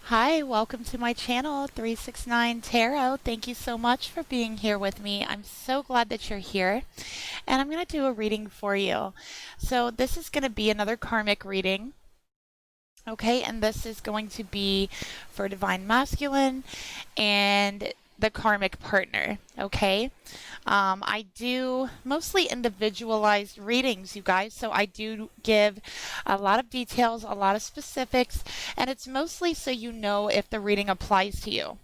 Hi, welcome to my channel, 369 Tarot. Thank you so much for being here with me. I'm so glad that you're here. And I'm going to do a reading for you. So this is going to be another karmic reading. Okay, and this is going to be for Divine Masculine and the karmic partner. Okay, I do mostly individualized readings, you guys, so I do give a lot of details, a lot of specifics, and it's mostly so you know if the reading applies to you.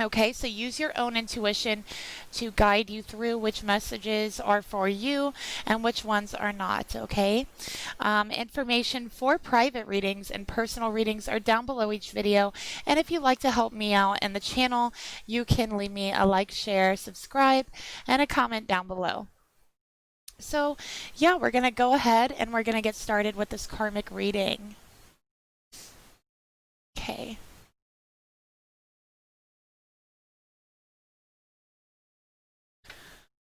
Okay, so use your own intuition to guide you through which messages are for you and which ones are not. Okay, information for private readings and personal readings are down below each video. And if you'd like to help me out and the channel, you can leave me a like, share, subscribe, and a comment down below. So, yeah, we're going to go ahead and we're going to get started with this karmic reading. Okay.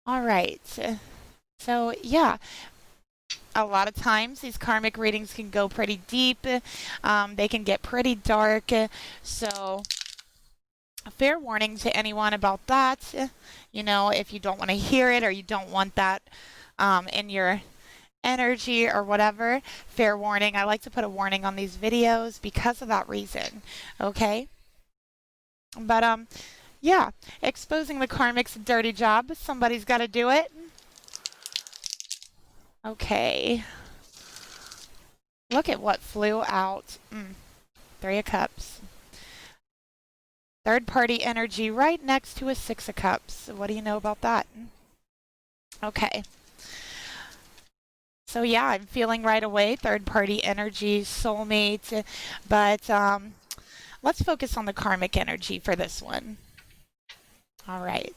All right. So, yeah, a lot of times these karmic readings can go pretty deep. They can get pretty dark. So, fair warning to anyone about that. You know, if you don't want to hear it or you don't want that in your energy or whatever, fair warning. I like to put a warning on these videos because of that reason. Okay? But, yeah, exposing the karmic's a dirty job. Somebody's got to do it. Okay. Look at what flew out. Three of Cups. Third party energy right next to a Six of Cups. What do you know about that? Okay. So yeah, I'm feeling right away third party energy, soulmate, but let's focus on the karmic energy for this one. All right.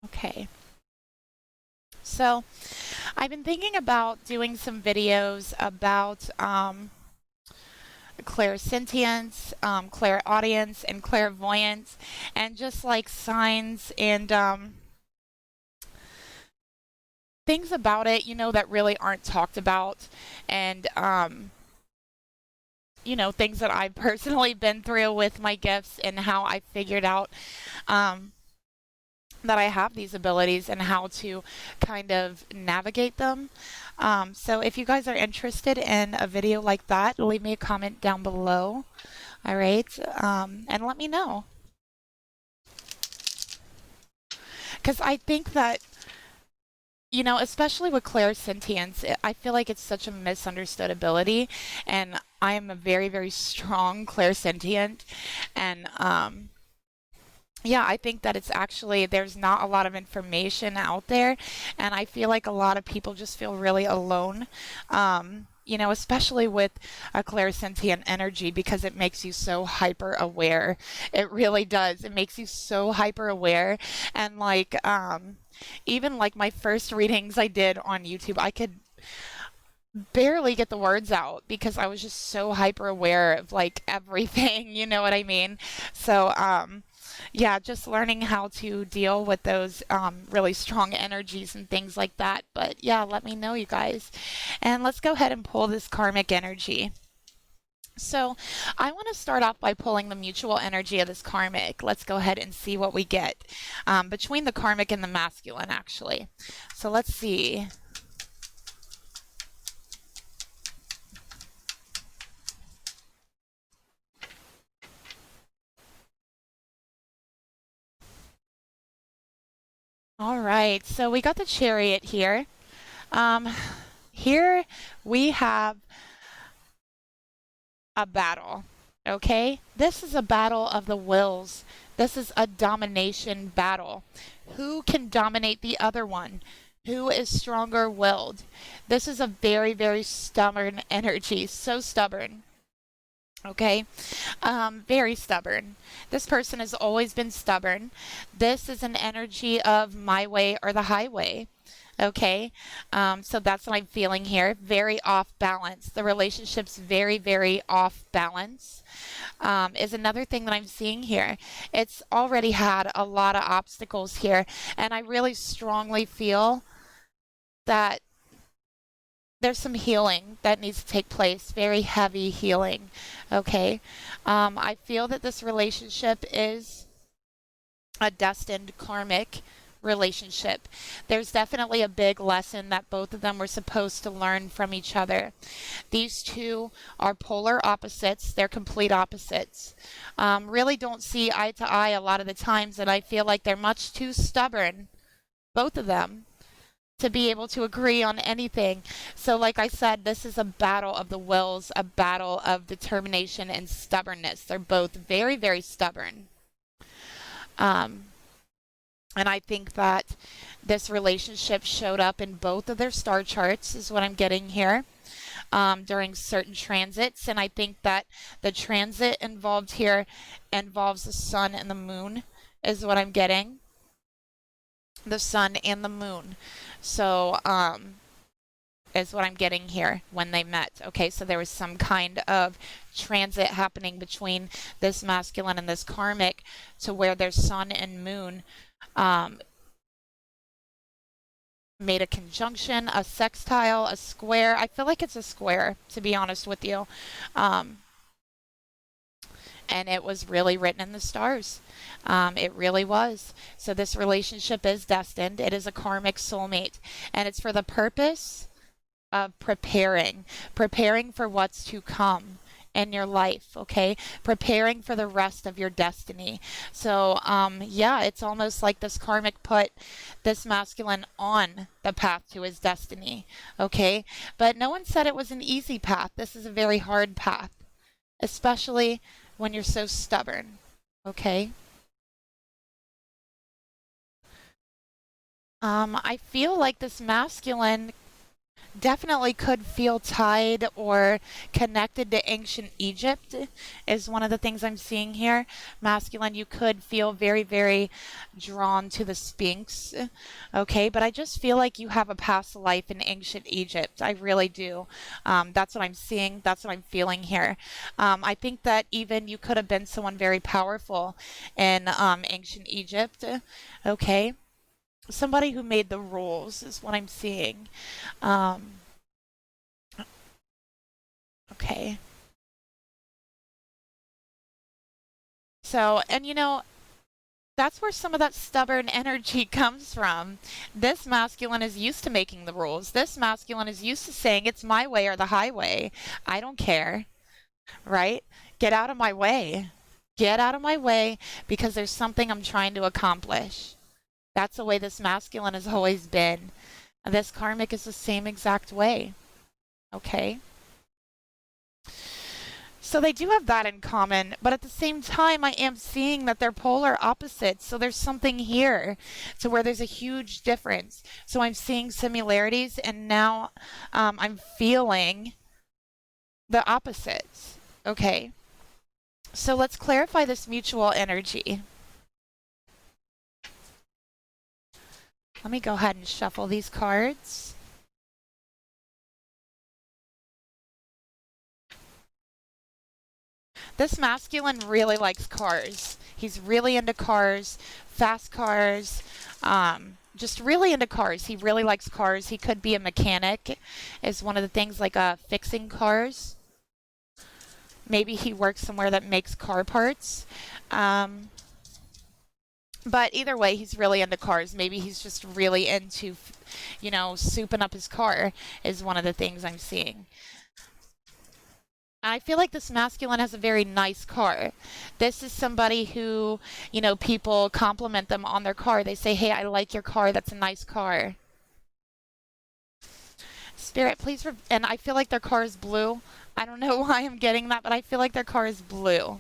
Okay. So I've been thinking about doing some videos about clairsentience, clairaudience, and clairvoyance, and just like signs and things about it, you know, that really aren't talked about, and you know, things that I've personally been through with my gifts and how I figured out that I have these abilities and how to kind of navigate them. So if you guys are interested in a video like that, leave me a comment down below. All right, and let me know. Because I think that, you know, especially with clairsentience, I feel like it's such a misunderstood ability, and I am a very, very strong clairsentient, and yeah, I think that it's actually, there's not a lot of information out there, and I feel like a lot of people just feel really alone. You know, especially with a clairsentient energy because it makes you so hyper aware. It really does. It makes you so hyper aware. And like, even like my first readings I did on YouTube, I could barely get the words out because I was just so hyper aware of like everything, you know what I mean? So, yeah, just learning how to deal with those really strong energies and things like that. But yeah, let me know, you guys. And let's go ahead and pull this karmic energy. So I want to start off by pulling the mutual energy of this karmic. Let's go ahead and see what we get between the karmic and the masculine, actually. So let's see. All right, so we got the Chariot here. Um, Here we have a battle. Okay? This is a battle of the wills. This is a domination battle. Who can dominate the other one? Who is stronger willed? This is a very, very stubborn energy. So stubborn. Okay? Very stubborn. This person has always been stubborn. This is an energy of my way or the highway. Okay, so that's what I'm feeling here. Very off balance. The relationship's very, very off balance. Is another thing that I'm seeing here. It's already had a lot of obstacles here, and I really strongly feel that there's some healing that needs to take place, very heavy healing. Okay. I feel that this relationship is a destined karmic relationship. There's definitely a big lesson that both of them were supposed to learn from each other. These two are polar opposites. They're complete opposites. Really don't see eye to eye a lot of the times, and I feel like they're much too stubborn, both of them, to be able to agree on anything. So like I said, this is a battle of the wills, a battle of determination and stubbornness. They're both very, very stubborn. And I think that this relationship showed up in both of their star charts, is what I'm getting here, during certain transits. And I think that the transit involved here involves the sun and the moon, is what I'm getting. The sun and the moon. So, is what I'm getting here when they met. Okay, so there was some kind of transit happening between this masculine and this karmic to where their sun and moon made a conjunction, a sextile, a square. I feel like it's a square, to be honest with you. And it was really written in the stars. It really was. So this relationship is destined. It is a karmic soulmate. And it's for the purpose of preparing for what's to come in your life, okay? Preparing for the rest of your destiny. So, yeah, it's almost like this karmic put this masculine on the path to his destiny, okay? But no one said it was an easy path. This is a very hard path, especially when you're so stubborn, okay? I feel like this masculine definitely could feel tied or connected to ancient Egypt, is one of the things I'm seeing here. Masculine, you could feel very, very drawn to the Sphinx, okay? But I just feel like you have a past life in ancient Egypt. I really do. That's what I'm seeing. That's what I'm feeling here. I think that even you could have been someone very powerful in ancient Egypt, okay? Somebody who made the rules is what I'm seeing. Okay. So, and you know, that's where some of that stubborn energy comes from. This masculine is used to making the rules. This masculine is used to saying it's my way or the highway. I don't care, right? Get out of my way. Get out of my way because there's something I'm trying to accomplish. That's the way this masculine has always been. And this karmic is the same exact way. Okay? So they do have that in common, but at the same time, I am seeing that they're polar opposites. So there's something here to where there's a huge difference. So I'm seeing similarities, and now I'm feeling the opposites. Okay? So let's clarify this mutual energy. Let me go ahead and shuffle these cards. This masculine really likes cars. He's really into cars, fast cars, just really into cars. He really likes cars. He could be a mechanic, is one of the things, like fixing cars. Maybe he works somewhere that makes car parts. But either way, he's really into cars. Maybe he's just really into, you know, souping up his car, is one of the things I'm seeing. I feel like this masculine has a very nice car. This is somebody who, you know, people compliment them on their car. They say, hey, I like your car. That's a nice car. Spirit, please. And I feel like their car is blue. I don't know why I'm getting that, but I feel like their car is blue.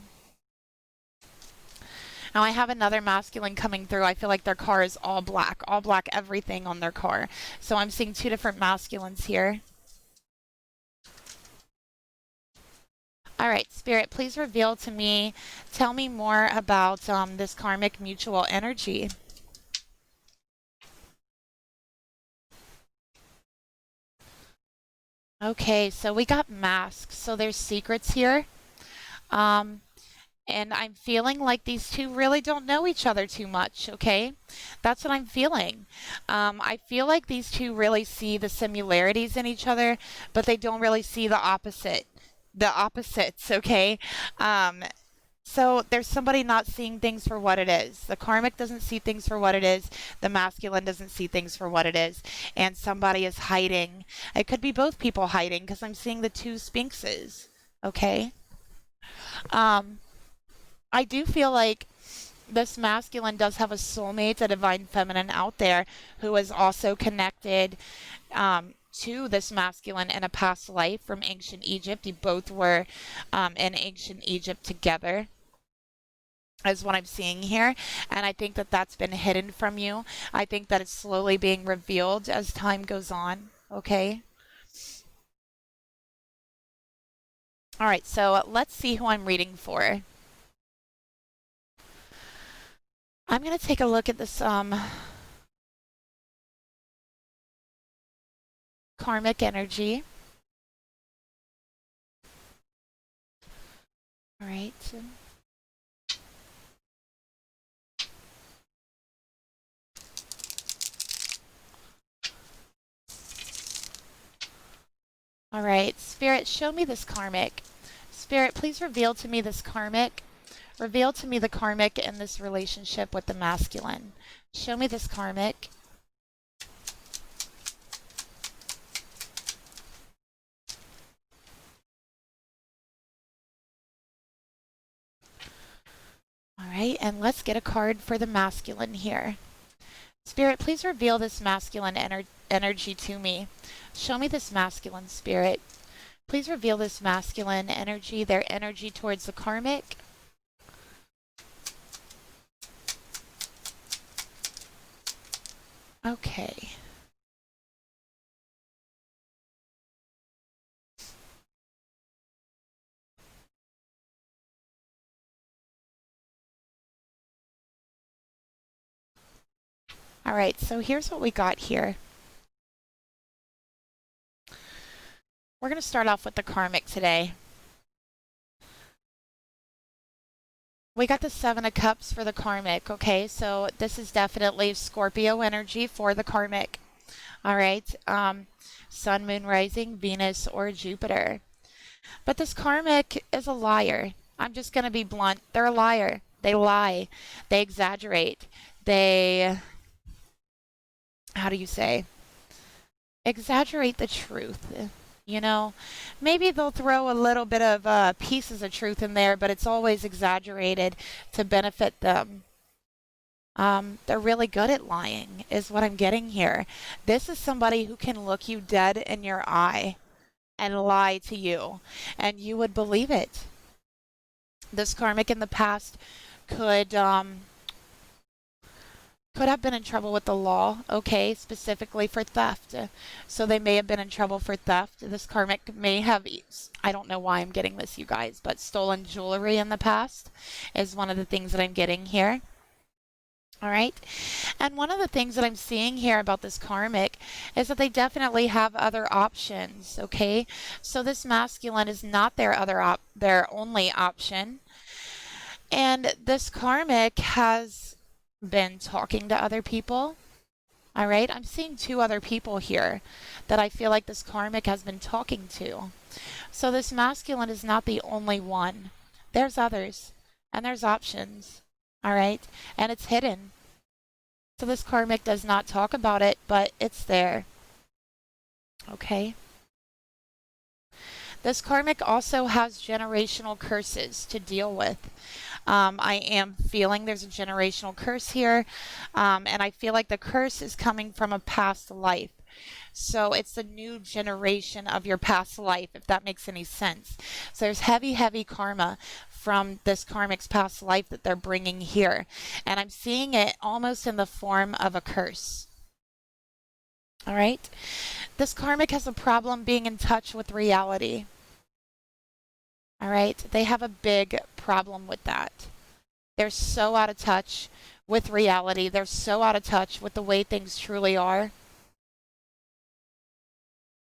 Now I have another masculine coming through. I feel like their car is all black everything on their car. So I'm seeing two different masculines here. All right, Spirit, please reveal to me, tell me more about this karmic mutual energy. Okay, so we got masks. So there's secrets here. And I'm feeling like these two really don't know each other too much, okay? That's what I'm feeling. I feel like these two really see the similarities in each other, but they don't really see the opposites, okay? Um, so there's somebody not seeing things for what it is. The karmic doesn't see things for what it is. The masculine doesn't see things for what it is. And somebody is hiding. It could be both people hiding because I'm seeing the two sphinxes, okay? Um, I do feel like this masculine does have a soulmate, a divine feminine out there who is also connected to this masculine in a past life from ancient Egypt. You both were in ancient Egypt together, is what I'm seeing here. And I think that that's been hidden from you. I think that it's slowly being revealed as time goes on. Okay. All right. So let's see who I'm reading for. I'm going to take a look at this karmic energy. All right. All right. Spirit, show me this karmic. Spirit, please reveal to me this karmic. Reveal to me the karmic in this relationship with the masculine. Show me this karmic. All right, and let's get a card for the masculine here. Spirit, please reveal this masculine energy to me. Show me this masculine, Spirit. Please reveal this masculine energy, their energy towards the karmic. Okay. All right, so here's what we got here. We're going to start off with the karmic today. We got the Seven of Cups for the karmic, okay? So this is definitely Scorpio energy for the karmic. All right. Sun, moon, rising, Venus, or Jupiter. But this karmic is a liar. I'm just going to be blunt. They're a liar. They lie. They exaggerate. They, how do you say? Exaggerate the truth. You know, maybe they'll throw a little bit of pieces of truth in there, but it's always exaggerated to benefit them. They're really good at lying, is what I'm getting here. This is somebody who can look you dead in your eye and lie to you, and you would believe it. This karmic in the past could could have been in trouble with the law, okay, specifically for theft. So they may have been in trouble for theft. This karmic may have, I don't know why I'm getting this, you guys, but stolen jewelry in the past is one of the things that I'm getting here. All right. And one of the things that I'm seeing here about this karmic is that they definitely have other options, okay? So this masculine is not their only option. And this karmic has been talking to other people. All right? I'm seeing two other people here that I feel like this karmic has been talking to. So this masculine is not the only one. There's others and there's options. All right? And it's hidden. So this karmic does not talk about it, but it's there. Okay? This karmic also has generational curses to deal with. I am feeling there's a generational curse here, and I feel like the curse is coming from a past life. So it's the new generation of your past life, if that makes any sense. So there's heavy, heavy karma from this karmic's past life that they're bringing here. And I'm seeing it almost in the form of a curse. All right? This karmic has a problem being in touch with reality. All right? They have a big problem with that. They're so out of touch with reality. They're so out of touch with the way things truly are.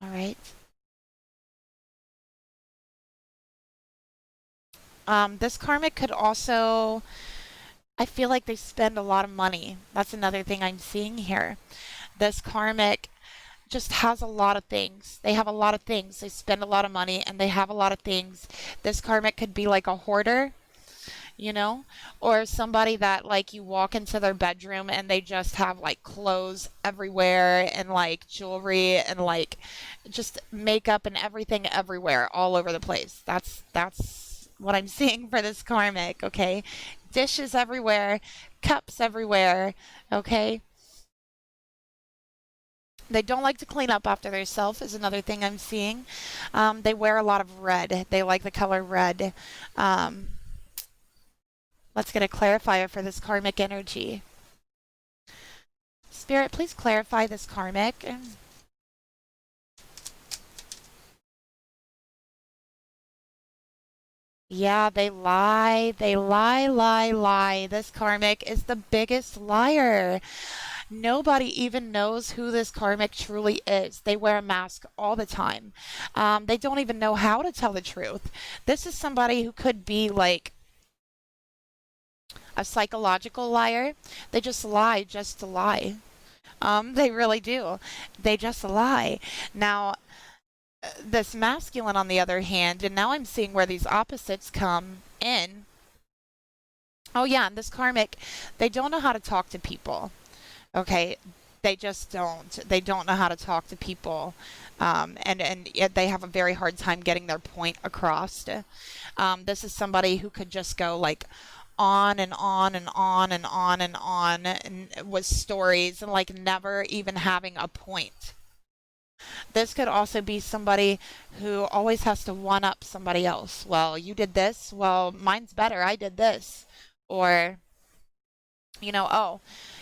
All right? This karmic could also, I feel like they spend a lot of money. That's another thing I'm seeing here. This karmic just has a lot of things. They have a lot of things. They spend a lot of money and they have a lot of things. This karmic could be like a hoarder, you know, or somebody that like you walk into their bedroom and they just have like clothes everywhere and like jewelry and like just makeup and everything everywhere all over the place. That's what I'm seeing for this karmic, okay? Dishes everywhere, cups everywhere, okay? They don't like to clean up after themselves is another thing I'm seeing. They wear a lot of red. They like the color red. Um, let's get a clarifier for this karmic energy. Spirit, please clarify this karmic. Yeah, they lie. They lie, lie, lie. This karmic is the biggest liar. Nobody even knows who this karmic truly is. They wear a mask all the time. They don't even know how to tell the truth. This is somebody who could be like a psychological liar. They just lie just to lie. They really do. They just lie. Now, this masculine, on the other hand, and now I'm seeing where these opposites come in. Oh, yeah, and this karmic, they don't know how to talk to people. Okay, they just don't. They don't know how to talk to people, and yet they have a very hard time getting their point across. This is somebody who could just go like on and on and on and on and on and with stories and like never even having a point. This could also be somebody who always has to one up somebody else. Well, you did this. Well, mine's better. I did this. Or, oh,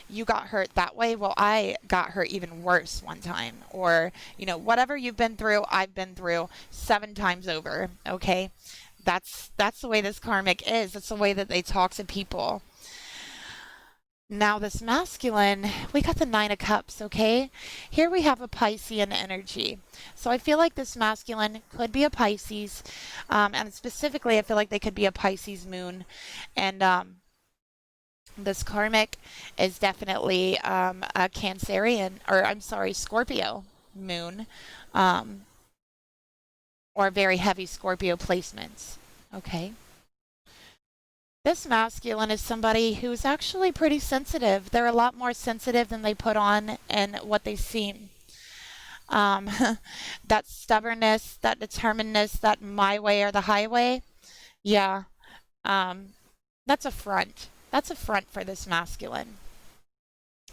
you got hurt that way. Well, I got hurt even worse one time. Or, whatever you've been through, I've been through 7 times over. Okay. That's the way this karmic is. That's the way that they talk to people. Now, this masculine, we got the Nine of Cups, okay? Here we have a Piscean energy. So I feel like this masculine could be a Pisces, and specifically, I feel like they could be a Pisces moon. And this karmic is definitely a Cancerian, or I'm sorry, Scorpio moon, um, or very heavy Scorpio placements, okay? This masculine is somebody who's actually pretty sensitive. They're a lot more sensitive than they put on and what they seem. Um, that stubbornness, that determinedness, that my way or the highway, yeah, um, that's a front. That's a front for this masculine.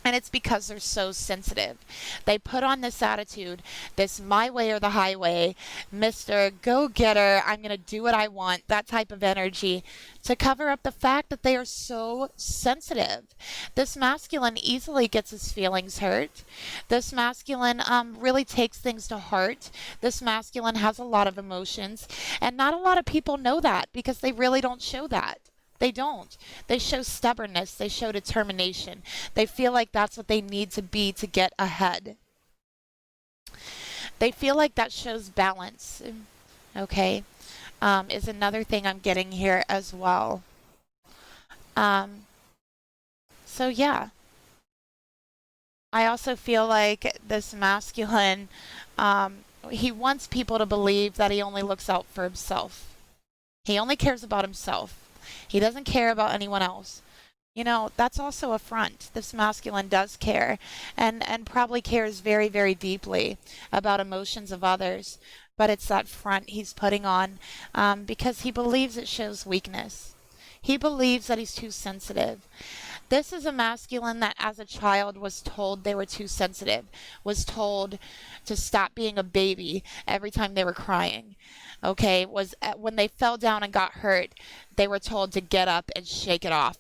And it's because they're so sensitive. They put on this attitude, this my way or the highway, Mr. Go Getter, I'm going to do what I want, that type of energy, to cover up the fact that they are so sensitive. This masculine easily gets his feelings hurt. This masculine really takes things to heart. This masculine has a lot of emotions. And not a lot of people know that because they really don't show that. They don't. They show stubbornness. They show determination. They feel like that's what they need to be to get ahead. They feel like that shows balance. Okay, is another thing I'm getting here as well. Um, so yeah, I also feel like this masculine, he wants people to believe that he only looks out for himself. He only cares about himself. He doesn't care about anyone else. That's also a front. This masculine does care and probably cares very, very deeply about emotions of others. But it's that front he's putting on because he believes it shows weakness. He believes that he's too sensitive. This is a masculine that as a child was told they were too sensitive, was told to stop being a baby every time they were crying. Okay, was when they fell down and got hurt, they were told to get up and shake it off.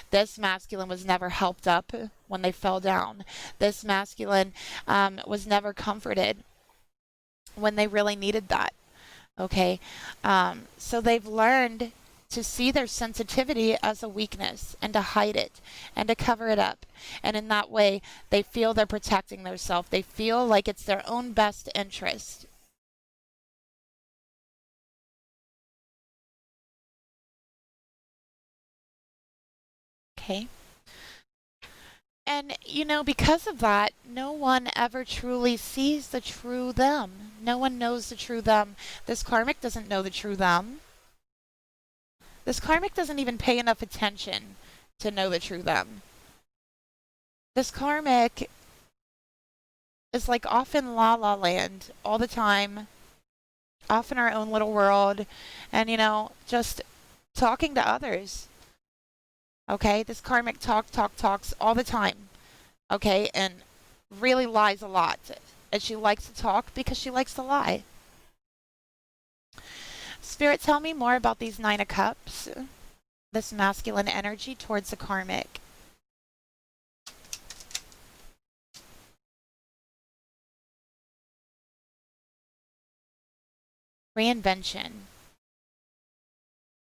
This masculine was never helped up when they fell down. This masculine was never comforted when they really needed that. Okay, so they've learned to see their sensitivity as a weakness and to hide it and to cover it up. And in that way, they feel they're protecting themselves. They feel like it's their own best interest. Okay. And, because of that, no one ever truly sees the true them. No one knows the true them. This karmic doesn't know the true them. This karmic doesn't even pay enough attention to know the true them. This karmic is like off in la la land all the time, off in our own little world, and, just talking to others. Okay? This karmic talks all the time. Okay? And really lies a lot. And she likes to talk because she likes to lie. Spirit, tell me more about these Nine of Cups, this masculine energy towards the karmic. Reinvention.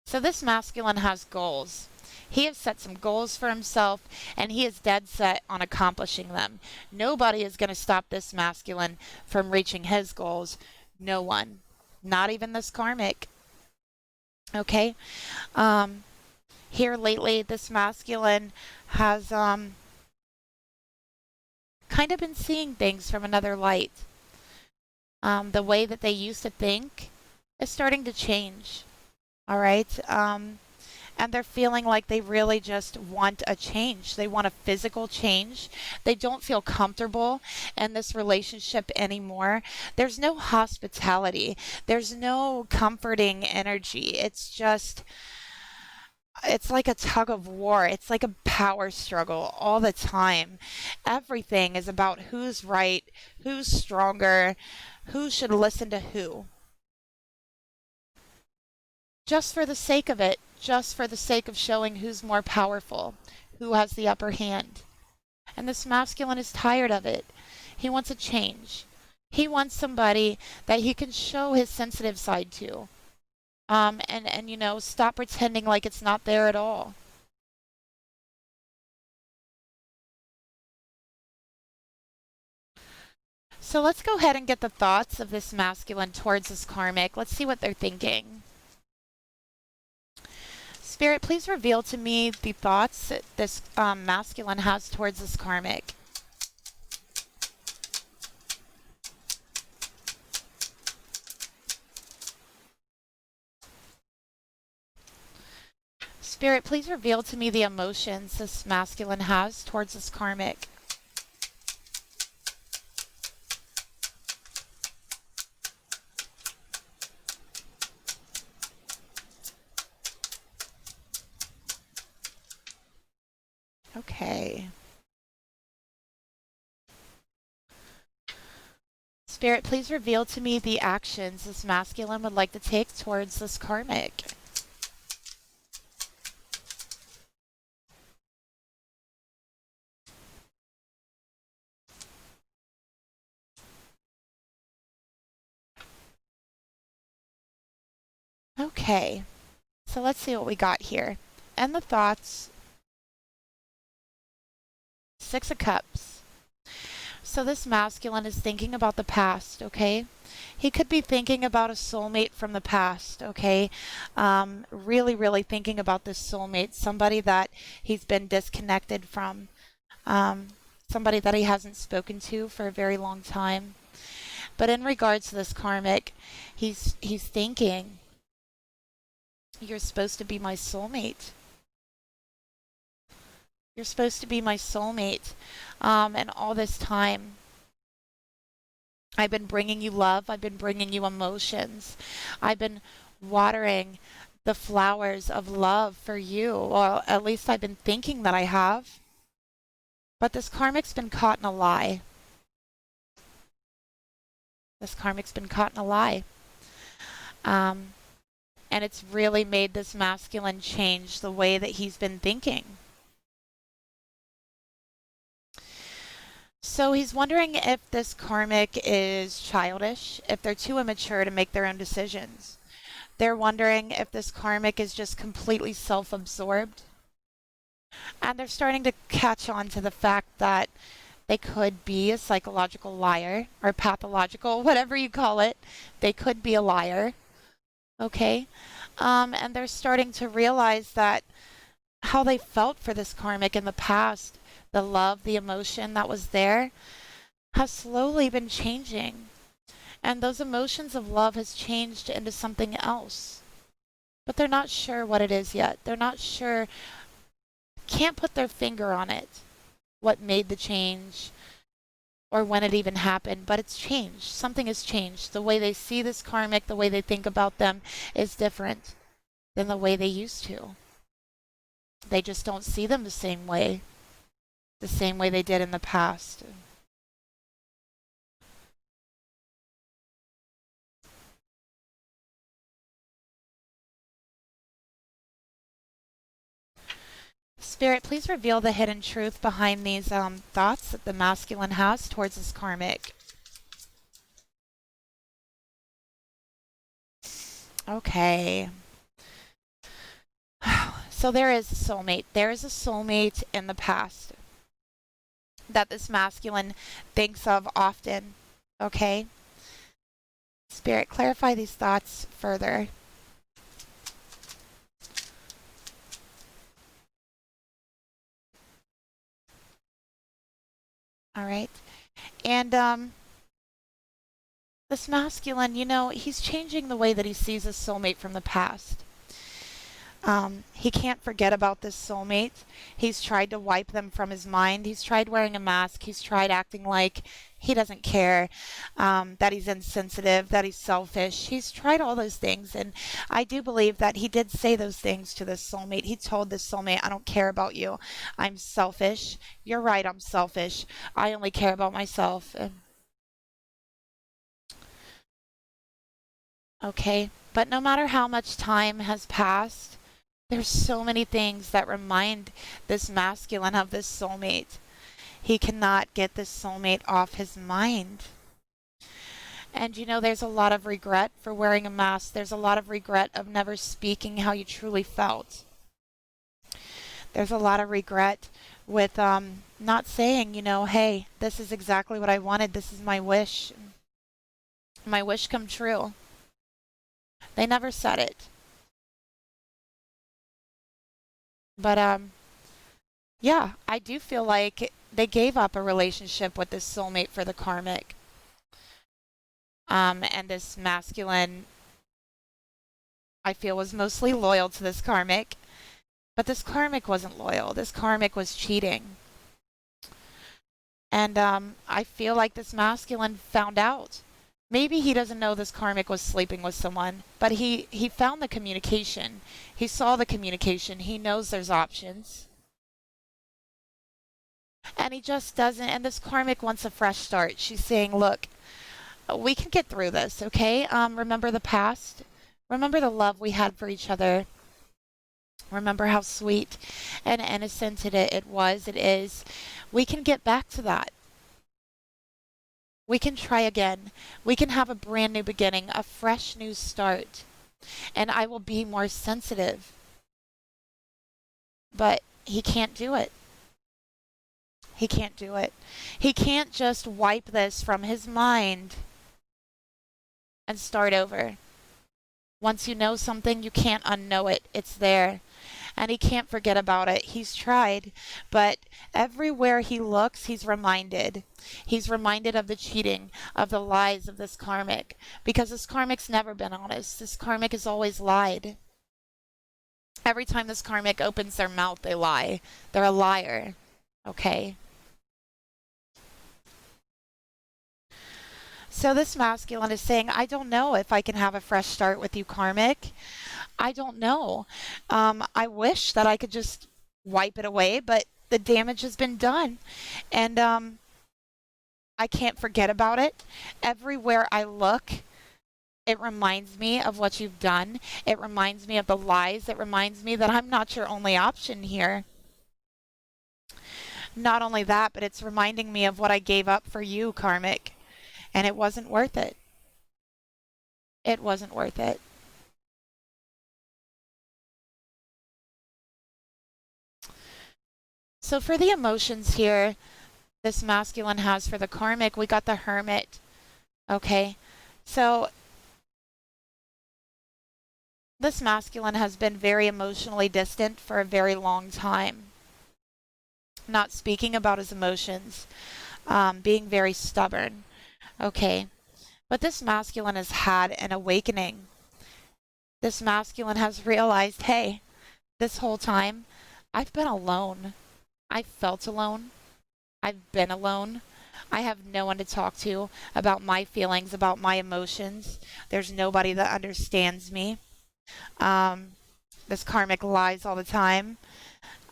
So this masculine has goals. He has set some goals for himself, and he is dead set on accomplishing them. Nobody is going to stop this masculine from reaching his goals. No one. Not even this karmic. Okay? Here lately, this masculine has kind of been seeing things from another light. The way that they used to think is starting to change. All right? And they're feeling like they really just want a change. They want a physical change. They don't feel comfortable in this relationship anymore. There's no hospitality. There's no comforting energy. It's like a tug of war. It's like a power struggle all the time. Everything is about who's right, who's stronger, who should listen to who. Just for the sake of it, just for the sake of showing who's more powerful, who has the upper hand. And this masculine is tired of it. He wants a change. He wants somebody that he can show his sensitive side to. And stop pretending like it's not there at all. So let's go ahead and get the thoughts of this masculine towards this karmic. Let's see what they're thinking. Spirit, please reveal to me the thoughts that this masculine has towards this karmic. Spirit, please reveal to me the emotions this masculine has towards this karmic. Okay. Spirit, please reveal to me the actions this masculine would like to take towards this karmic. Okay. So let's see what we got here. And the thoughts. Six of Cups. So this masculine is thinking about the past, okay? He could be thinking about a soulmate from the past, okay? Really, really thinking about this soulmate, somebody that he's been disconnected from, somebody that he hasn't spoken to for a very long time. But in regards to this karmic, he's thinking, you're supposed to be my soulmate. You're supposed to be my soulmate. And all this time, I've been bringing you love. I've been bringing you emotions. I've been watering the flowers of love for you. Or at least I've been thinking that I have. But this karmic's been caught in a lie. This karmic's been caught in a lie. And it's really made this masculine change the way that he's been thinking. So he's wondering if this karmic is childish, if they're too immature to make their own decisions. They're wondering if this karmic is just completely self-absorbed. And they're starting to catch on to the fact that they could be a psychological liar or pathological, whatever you call it. They could be a liar. Okay? And they're starting to realize that how they felt for this karmic in the past, the love, the emotion that was there, has slowly been changing. And those emotions of love has changed into something else. But they're not sure what it is yet. They're not sure, can't put their finger on it, what made the change or when it even happened, but it's changed. Something has changed. The way they see this karmic, the way they think about them is different than the way they used to. They just don't see them the same way they did in the past. Spirit, please reveal the hidden truth behind these thoughts that the masculine has towards his karmic. Okay. So there is a soulmate. There is a soulmate in the past that this masculine thinks of often. Okay? Spirit, clarify these thoughts further. All right. And this masculine, he's changing the way that he sees his soulmate from the past. He can't forget about this soulmate. He's tried to wipe them from his mind. He's tried wearing a mask. He's tried acting like he doesn't care, that he's insensitive, that he's selfish. He's tried all those things. And I do believe that he did say those things to this soulmate. He told this soulmate, I don't care about you. I'm selfish. You're right, I'm selfish. I only care about myself. Okay. But no matter how much time has passed, there's so many things that remind this masculine of this soulmate. He cannot get this soulmate off his mind. And there's a lot of regret for wearing a mask. There's a lot of regret of never speaking how you truly felt. There's a lot of regret with not saying, hey, this is exactly what I wanted. This is my wish. My wish come true. They never said it. But yeah, I do feel like they gave up a relationship with this soulmate for the karmic. And this masculine, I feel, was mostly loyal to this karmic. But this karmic wasn't loyal. This karmic was cheating. And I feel like this masculine found out. Maybe he doesn't know this karmic was sleeping with someone, but he found the communication. He saw the communication. He knows there's options. And he just doesn't. And this karmic wants a fresh start. She's saying, look, we can get through this, okay? Remember the past. Remember the love we had for each other. Remember how sweet and innocent it was, it is. We can get back to that. We can try again. We can have a brand new beginning, a fresh new start. And I will be more sensitive. But he can't do it. He can't do it. He can't just wipe this from his mind and start over. Once you know something, you can't unknow it. It's there. And he can't forget about it. He's tried, but everywhere he looks, he's reminded. He's reminded of the cheating, of the lies of this karmic, because this karmic's never been honest. This karmic has always lied. Every time this karmic opens their mouth, they lie. They're a liar, okay? So this masculine is saying, I don't know if I can have a fresh start with you, karmic. I don't know. I wish that I could just wipe it away, but the damage has been done. And I can't forget about it. Everywhere I look, it reminds me of what you've done. It reminds me of the lies. It reminds me that I'm not your only option here. Not only that, but it's reminding me of what I gave up for you, karmic. And it wasn't worth it. It wasn't worth it. So for the emotions here, this masculine has for the karmic, we got the hermit. Okay. So this masculine has been very emotionally distant for a very long time, not speaking about his emotions, being very stubborn. Okay. But this masculine has had an awakening. This masculine has realized, hey, this whole time I've been alone. I've felt alone. I've been alone. I have no one to talk to about my feelings, about my emotions. There's nobody that understands me. Um, this karmic lies all the time,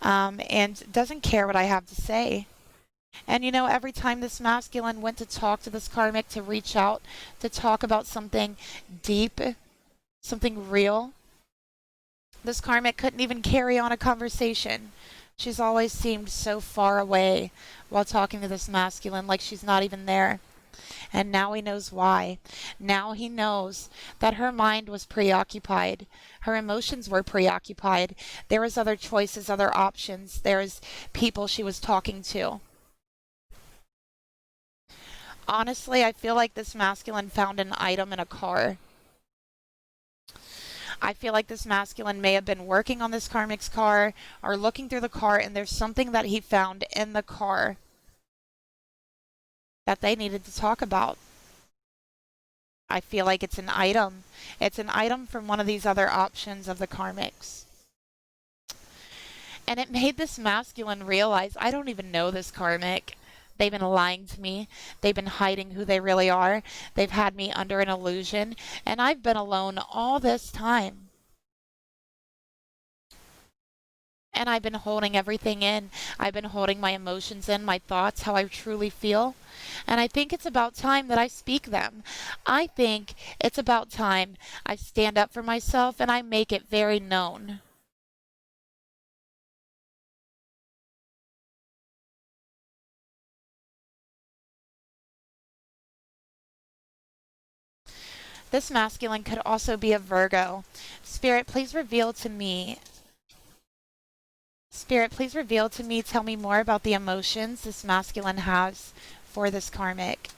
and doesn't care what I have to say. And every time this masculine went to talk to this karmic, to reach out, to talk about something deep, something real, this karmic couldn't even carry on a conversation. She's always seemed so far away while talking to this masculine, like she's not even there. And now he knows why. Now he knows that her mind was preoccupied. Her emotions were preoccupied. There was other choices, other options. There's people she was talking to. Honestly, I feel like this masculine found an item in a car. I feel like this masculine may have been working on this karmic's car or looking through the car, and there's something that he found in the car that they needed to talk about. I feel like it's an item. It's an item from one of these other options of the karmics. And it made this masculine realize, I don't even know this karmic. They've been lying to me. They've been hiding who they really are. They've had me under an illusion. And I've been alone all this time. And I've been holding everything in. I've been holding my emotions in, my thoughts, how I truly feel. And I think it's about time that I speak them. I think it's about time I stand up for myself and I make it very known. This masculine could also be a Virgo. Spirit, please reveal to me. Spirit, please reveal to me, tell me more about the emotions this masculine has for this karmic.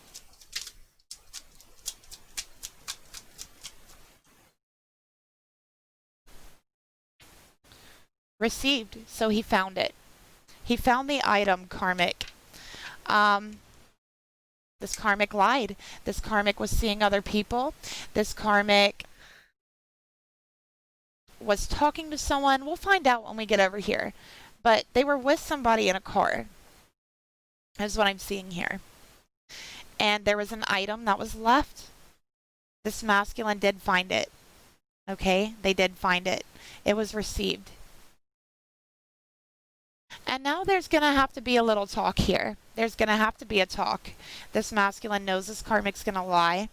Received, so he found it. He found the item, karmic. This karmic lied. This karmic was seeing other people. This karmic was talking to someone. We'll find out when we get over here. But they were with somebody in a car, is what I'm seeing here. And there was an item that was left. This masculine did find it. Okay, they did find it. It was received. And now there's going to have to be a little talk here. There's going to have to be a talk. This masculine knows this karmic's going to lie.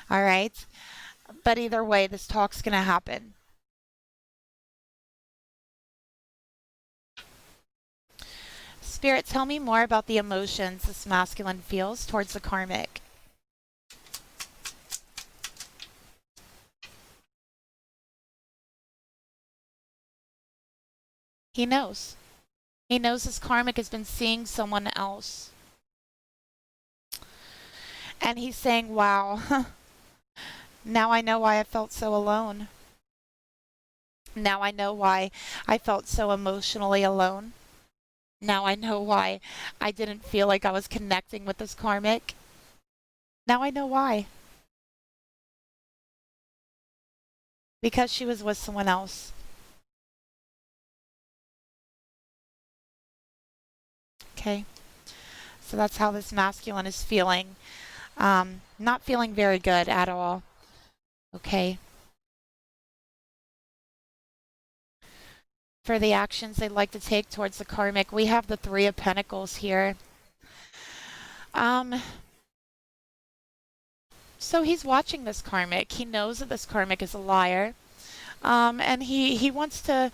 All right? But either way, this talk's going to happen. Spirit, tell me more about the emotions this masculine feels towards the karmic. He knows. He knows his karmic has been seeing someone else. And he's saying, wow, now I know why I felt so alone. Now I know why I felt so emotionally alone. Now I know why I didn't feel like I was connecting with this karmic. Now I know why. Because she was with someone else. Okay. So that's how this masculine is feeling. Not feeling very good at all. Okay. For the actions they'd like to take towards the karmic, we have the Three of Pentacles here. So he's watching this karmic. He knows that this karmic is a liar. And he wants to,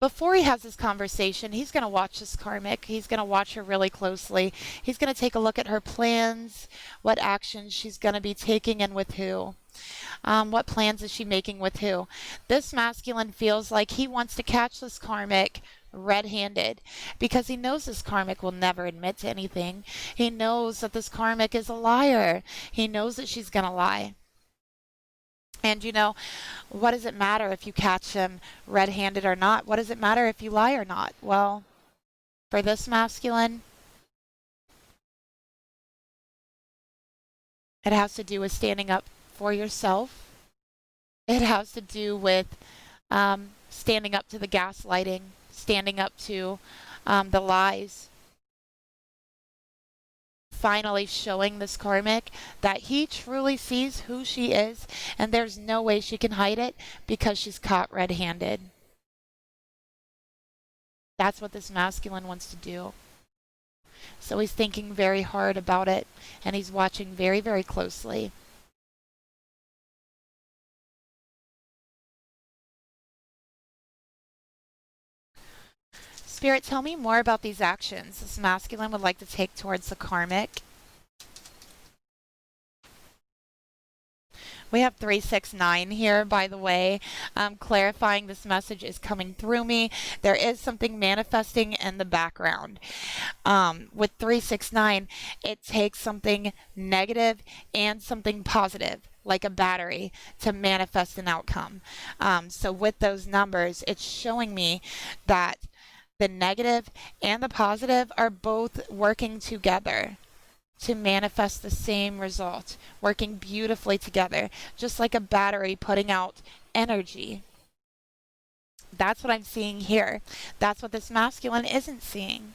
before he has this conversation, he's going to watch this karmic. He's going to watch her really closely. He's going to take a look at her plans, what actions she's going to be taking and with who. What plans is she making with who? This masculine feels like he wants to catch this karmic red-handed because he knows this karmic will never admit to anything. He knows that this karmic is a liar. He knows that she's going to lie. And you know, what does it matter if you catch him red-handed or not? What does it matter if you lie or not? Well, for this masculine, it has to do with standing up for yourself. It has to do with standing up to the gaslighting, standing up to the lies. Finally showing this karmic that he truly sees who she is, and there's no way she can hide it because she's caught red-handed. That's what this masculine wants to do. So he's thinking very hard about it, and he's watching very, very closely. Spirit, tell me more about these actions this masculine would like to take towards the karmic. We have 369 here, by the way. Clarifying this message is coming through me. There is something manifesting in the background. With 369, it takes something negative and something positive, like a battery, to manifest an outcome. So with those numbers, it's showing me that the negative and the positive are both working together to manifest the same result, working beautifully together, just like a battery putting out energy. That's what I'm seeing here. That's what this masculine isn't seeing.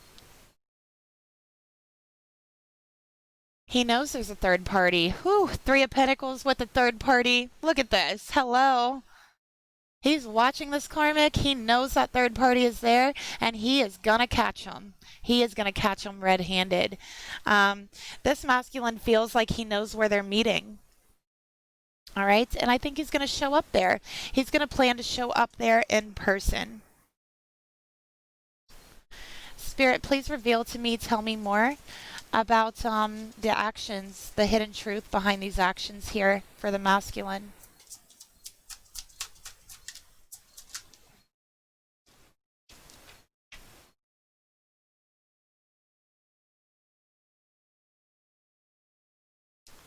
He knows there's a third party. Whew, 3 of Pentacles with a third party. Look at this. Hello. He's watching this karmic. He knows that third party is there, and he is gonna catch him. He is gonna catch him red-handed. This masculine feels like he knows where they're meeting. All right, and I think he's gonna show up there. He's gonna plan to show up there in person. Spirit, please reveal to me, tell me more about the actions, the hidden truth behind these actions here for the masculine.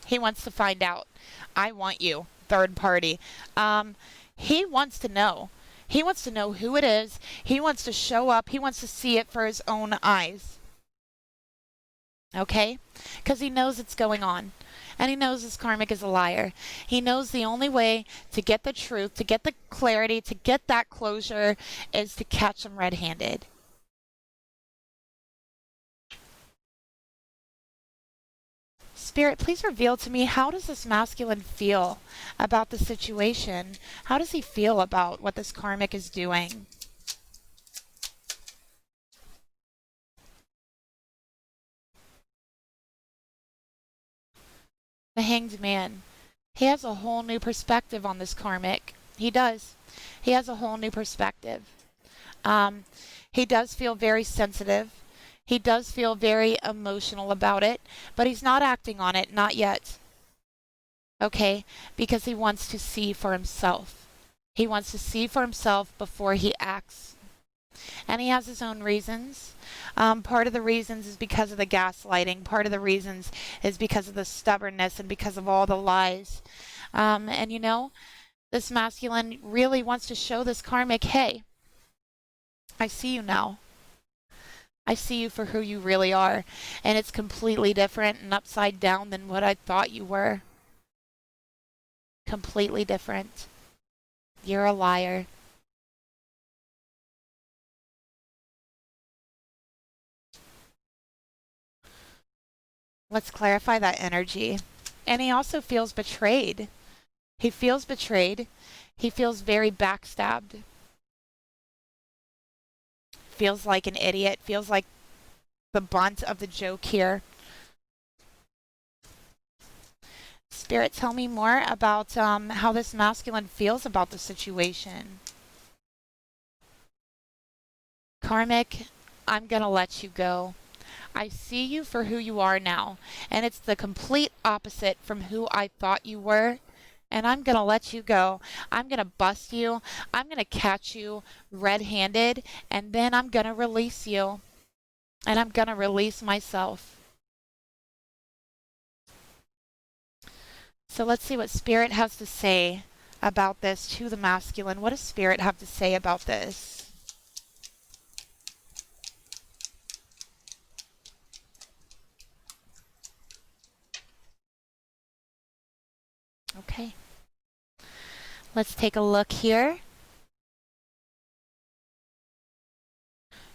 He wants to find out. I want you, third party. He wants to know. He wants to know who it is. He wants to show up. He wants to see it for his own eyes. Okay? Because he knows it's going on. And he knows this karmic is a liar. He knows the only way to get the truth, to get the clarity, to get that closure is to catch him red-handed. Spirit, please reveal to me, how does this masculine feel about the situation? How does he feel about what this karmic is doing? The Hanged Man. He has a whole new perspective on this karmic. He does. He has a whole new perspective. He does feel very sensitive. He does feel very emotional about it, but he's not acting on it, not yet. Okay? Because he wants to see for himself. He wants to see for himself before he acts. And he has his own reasons. Part of the reasons is because of the gaslighting. Part of the reasons is because of the stubbornness and because of all the lies. And you know, this masculine really wants to show this karmic, hey, I see you now. I see you for who you really are, and it's completely different and upside down than what I thought you were. Completely different. You're a liar. Let's clarify that energy. And he also feels betrayed. He feels betrayed. He feels very backstabbed. Feels like an idiot. Feels like the butt of the joke here. Spirit, tell me more about how this masculine feels about the situation. Karmic, I'm going to let you go. I see you for who you are now, and it's the complete opposite from who I thought you were. And I'm going to let you go. I'm going to bust you. I'm going to catch you red-handed, and then I'm going to release you. And I'm going to release myself. So let's see what Spirit has to say about this to the masculine? What does Spirit have to say about this? Okay. Let's take a look here.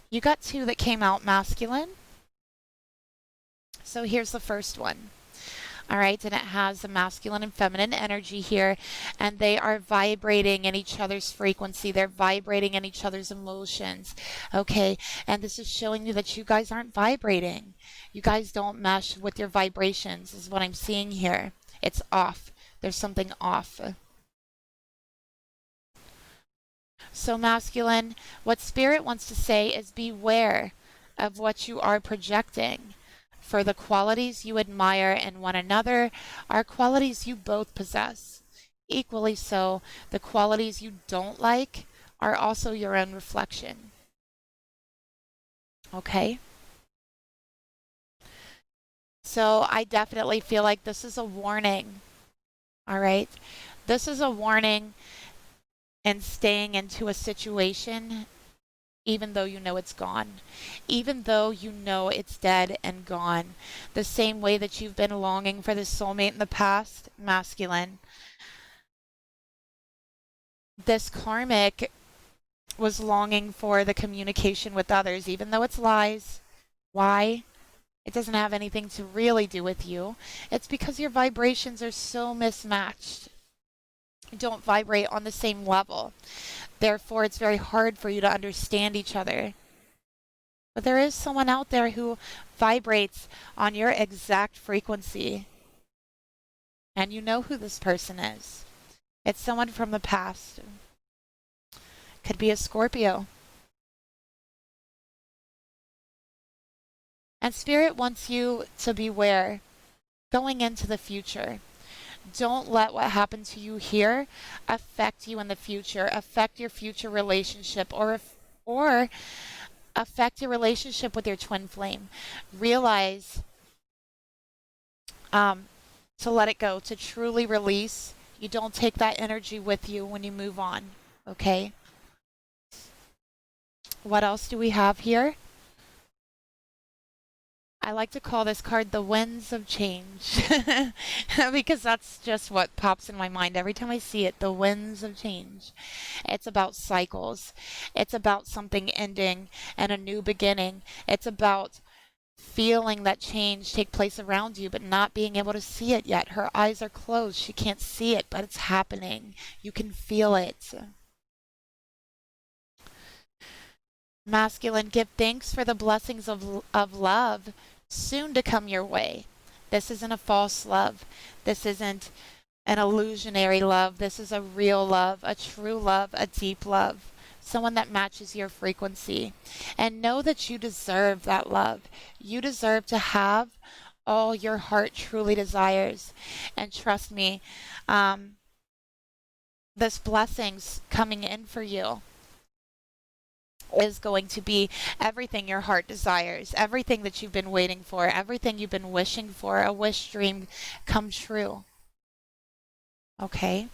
You got two that came out masculine. So here's the first one. All right, and it has the masculine and feminine energy here, and they are vibrating in each other's frequency. They're vibrating in each other's emotions. Okay, and this is showing you that you guys aren't vibrating. You guys don't mesh with your vibrations, is what I'm seeing here. It's off. There's something off. So masculine, what Spirit wants to say is beware of what you are projecting. For the qualities you admire in one another are qualities you both possess. Equally so, the qualities you don't like are also your own reflection. Okay? So I definitely feel like this is a warning. All right? This is a warning in staying into a situation even though you know it's gone, even though you know it's dead and gone. The same way that you've been longing for this soulmate in the past, masculine. This karmic was longing for the communication with others, even though it's lies. Why? It doesn't have anything to really do with you. It's because your vibrations are so mismatched. You don't vibrate on the same level. Therefore, it's very hard for you to understand each other. But there is someone out there who vibrates on your exact frequency. And you know who this person is. It's someone from the past. Could be a Scorpio. And Spirit wants you to beware going into the future. Don't let what happened to you here affect you in the future, affect your future relationship, or affect your relationship with your twin flame. Realize to let it go, to truly release. You don't take that energy with you when you move on, okay? What else do we have here? I like to call this card the winds of change because that's just what pops in my mind every time I see it, the winds of change. It's about cycles. It's about something ending and a new beginning. It's about feeling that change take place around you but not being able to see it yet. Her eyes are closed. She can't see it, but it's happening. You can feel it. Masculine, give thanks for the blessings of love soon to come your way. This isn't a false love. This isn't an illusionary love. This is a real love, a true love, a deep love. Someone that matches your frequency. And know that you deserve that love. You deserve to have all your heart truly desires. And trust me, this blessing's coming in for you is going to be everything your heart desires, everything that you've been waiting for, everything you've been wishing for, a wish dream come true. Okay?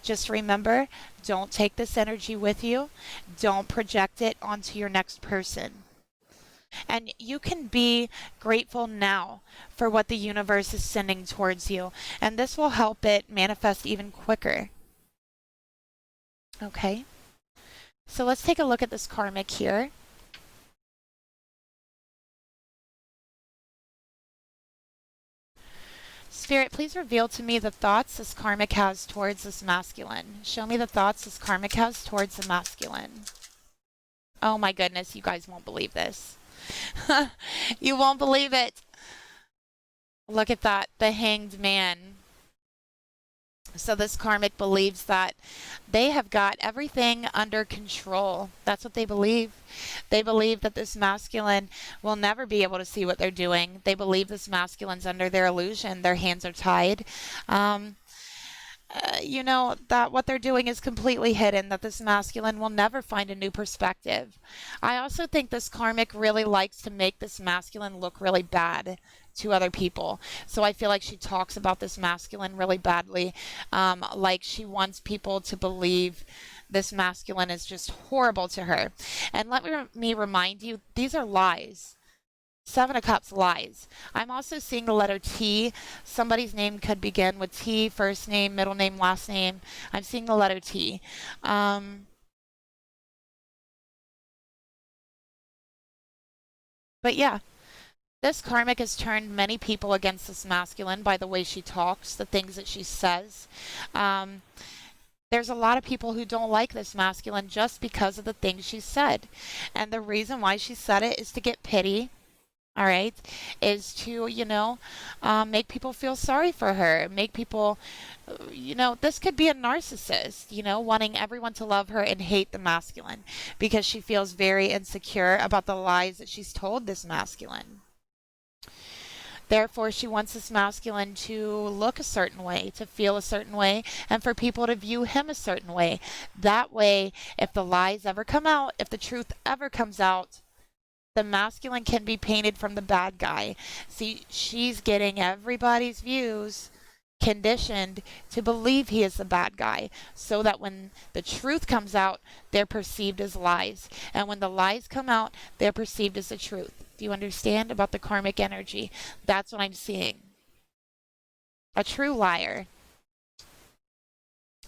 Just remember, don't take this energy with you. Don't project it onto your next person. And you can be grateful now for what the universe is sending towards you. And this will help it manifest even quicker. Okay? So let's take a look at this karmic here. Spirit, please reveal to me the thoughts this karmic has towards this masculine. Show me the thoughts this karmic has towards the masculine. Oh my goodness, you guys won't believe this. You won't believe it. Look at that, the Hanged Man. So this karmic believes that they have got everything under control. That's what they believe. They believe that this masculine will never be able to see what they're doing. They believe this masculine's under their illusion. Their hands are tied. You know, that what they're doing is completely hidden, that this masculine will never find a new perspective. I also think this karmic really likes to make this masculine look really bad to other people. So I feel like she talks about this masculine really badly. Like she wants people to believe this masculine is just horrible to her. And let me remind you, these are lies. Seven of Cups, lies. I'm also seeing the letter T. Somebody's name could begin with T, first name, middle name, last name. I'm seeing the letter T. But yeah, this karmic has turned many people against this masculine by the way she talks, the things that she says. Um, there's a lot of people who don't like this masculine just because of the things she said. And the reason why she said it is to get pity, all right, is to, make people feel sorry for her, make people, this could be a narcissist, wanting everyone to love her and hate the masculine because she feels very insecure about the lies that she's told this masculine. Therefore, she wants this masculine to look a certain way, to feel a certain way, and for people to view him a certain way. That way, if the lies ever come out, if the truth ever comes out, the masculine can be painted from the bad guy. See, she's getting everybody's views conditioned to believe he is the bad guy so that when the truth comes out, they're perceived as lies. And when the lies come out, they're perceived as the truth. Do you understand about the karmic energy? That's what I'm seeing. A true liar.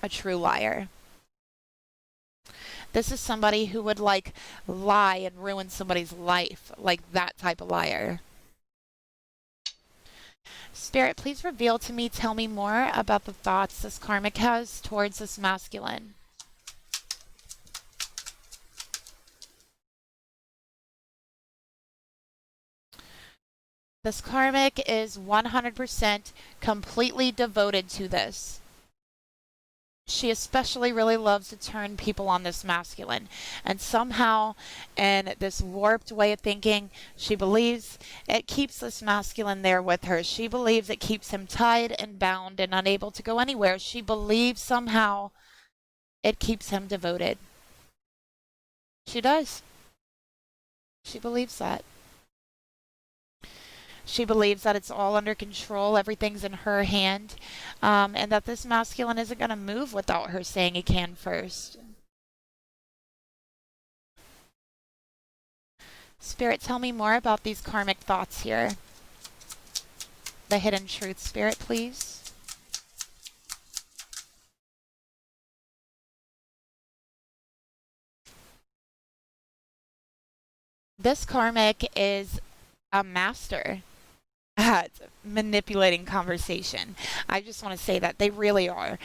A true liar. This is somebody who would lie and ruin somebody's life, like that type of liar. Spirit, please reveal to me, tell me more about the thoughts this karmic has towards this masculine. This karmic is 100% completely devoted to this. She especially really loves to turn people on this masculine. And somehow, in this warped way of thinking, she believes it keeps this masculine there with her. She believes it keeps him tied and bound and unable to go anywhere. She believes somehow it keeps him devoted. She does. She believes that. She believes that it's all under control, everything's in her hand, and that this masculine isn't going to move without her saying he can first. Spirit, tell me more about these karmic thoughts here. The hidden truth, Spirit, please. This karmic is a master at manipulating conversation. I just want to say that they really are.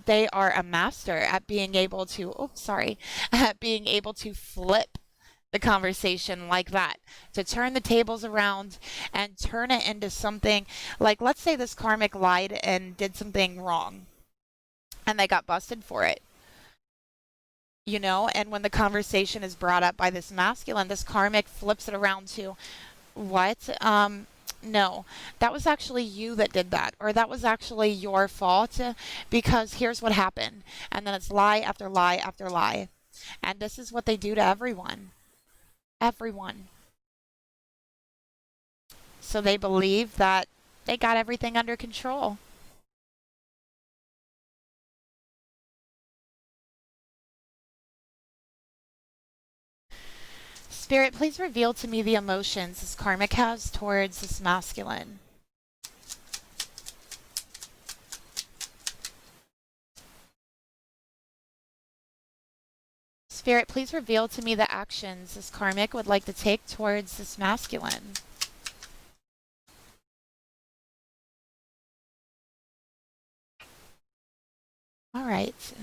They are a master at being able to, at being able to flip the conversation like that, to turn the tables around and turn it into something like, let's say this karmic lied and did something wrong and they got busted for it. And when the conversation is brought up by this masculine, this karmic flips it around to, what? No, that was actually you that did that, or that was actually your fault because here's what happened. And then it's lie after lie after lie. And this is what they do to everyone. Everyone. So they believe that they got everything under control. Spirit, please reveal to me the emotions this karmic has towards this masculine. Spirit, please reveal to me the actions this karmic would like to take towards this masculine. All right.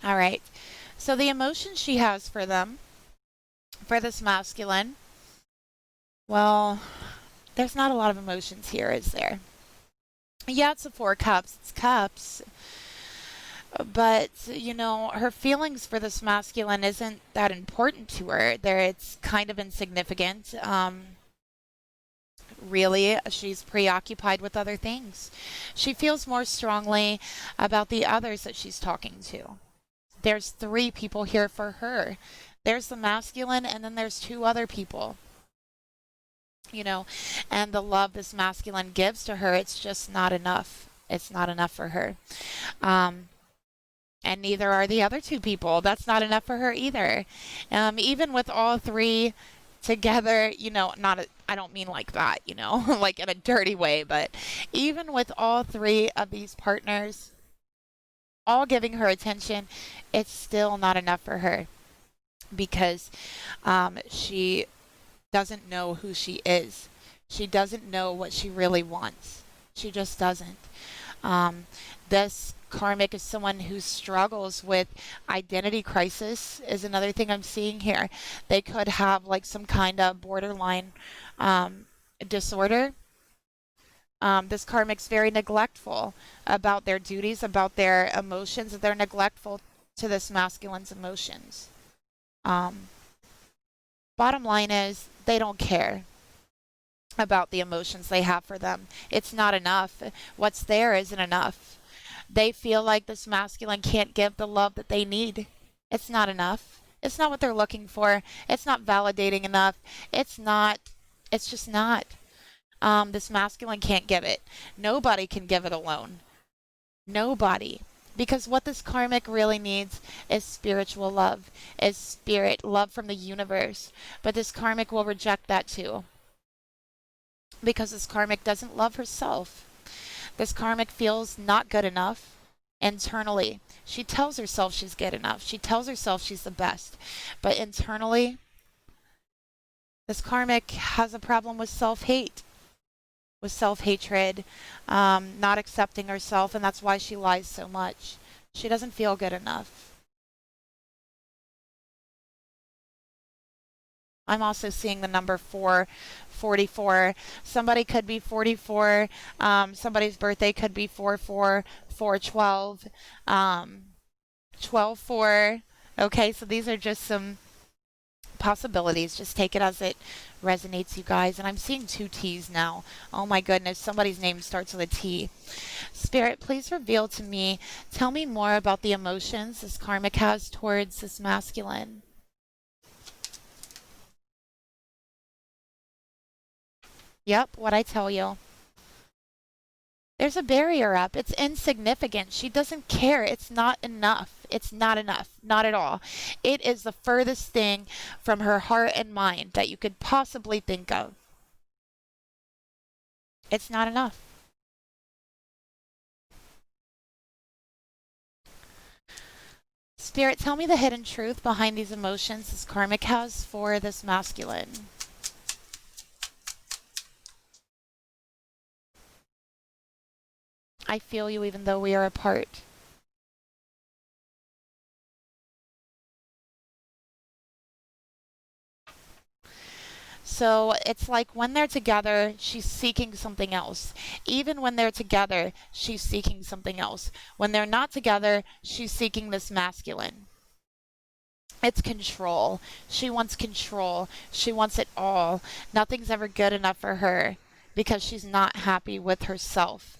All right. So the emotions she has for them, for this masculine, well, there's not a lot of emotions here, is there? Yeah, it's a 4 cups. It's cups. But, her feelings for this masculine isn't that important to her. It's kind of insignificant. Really, she's preoccupied with other things. She feels more strongly about the others that she's talking to. There's 3 people here for her. There's the masculine, and then there's two other people, you know, and the love this masculine gives to her, it's just not enough. It's not enough for her. Um, and neither are the other two people. That's not enough for her either. Even with all three together, not I don't mean like that, like in a dirty way, but even with all three of these partners all giving her attention, it's still not enough for her because she doesn't know who she is. She doesn't know what she really wants. She just doesn't. Um, this karmic is someone who struggles with identity crisis, is another thing I'm seeing here. They could have like some kind of borderline um, disorder. This karmic's very neglectful about their duties, about their emotions. They're neglectful to this masculine's emotions. Um, Bottom line is, they don't care about the emotions they have for them. It's not enough. What's there isn't enough. They feel like this masculine can't give the love that they need. It's not enough. It's not what they're looking for. It's not validating enough. It's not. It's just not. This masculine can't give it. Nobody can give it alone. Nobody. Because what this karmic really needs is spiritual love, is spirit, love from the universe. But this karmic will reject that too. Because this karmic doesn't love herself. This karmic feels not good enough internally. She tells herself she's good enough. She tells herself she's the best. But internally, this karmic has a problem with self-hate, with self-hatred, not accepting herself, and that's why she lies so much. She doesn't feel good enough. I'm also seeing the number 444. Somebody could be 44. Somebody's birthday could be 44, 412, 12, 4. Okay, so these are just some possibilities. Just take it as it resonates, you guys. And I'm seeing two T's now. Oh my goodness, somebody's name starts with a T. Spirit, please reveal to me, tell me more about the emotions this karmic has towards this masculine. Yep, what I tell you. There's a barrier up. It's insignificant. She doesn't care. It's not enough. It's not enough. Not at all. It is the furthest thing from her heart and mind that you could possibly think of. It's not enough. Spirit, tell me the hidden truth behind these emotions this karmic has for this masculine. I feel you even though we are apart. So it's like when they're together, she's seeking something else. Even when they're together, she's seeking something else. When they're not together, she's seeking this masculine. It's control. She wants control. She wants it all. Nothing's ever good enough for her because she's not happy with herself.